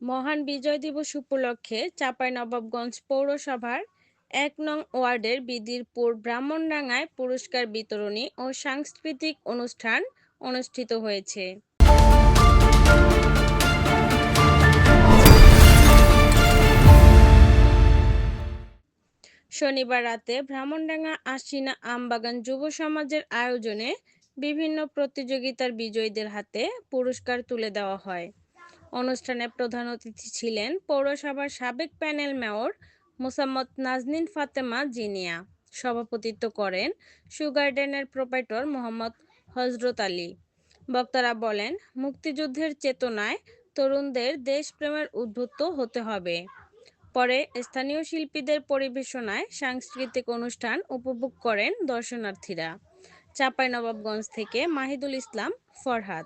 মহান বিজয় দিবস উপলক্ষে চাঁপাইনবাবগঞ্জ পৌরসভার ১ নং ওয়ার্ডের বিদিরপুর ব্রাহ্মণডাঙ্গায় পুরস্কার বিতরণী ও সাংস্কৃতিক অনুষ্ঠান অনুষ্ঠিত হয়েছে। শনিবার রাতে ব্রাহ্মণডাঙ্গা আশিনা আমবাগান যুব সমাজের আয়োজনে বিভিন্ন প্রতিযোগিতার বিজয়ীদের হাতে পুরস্কার তুলে দেওয়া হয়। অনুষ্ঠানে প্রধান অতিথি ছিলেন পৌরসভার সাবেক প্যানেল মেয়র মোসাম্মদ নাজনীন ফাতেমা জিনিয়া। সভাপতিত্ব করেন সুগার্ডেনের প্রোপাইটর মোহাম্মদ হজরত আলী। বক্তারা বলেন, মুক্তিযুদ্ধের চেতনায় তরুণদের দেশপ্রেমের উদ্বুদ্ধ হতে হবে। পরে স্থানীয় শিল্পীদের পরিবেশনায় সাংস্কৃতিক অনুষ্ঠান উপভোগ করেন দর্শনার্থীরা। চাঁপাইনবাবগঞ্জ থেকে মাহিদুল ইসলাম, ফরহাদ।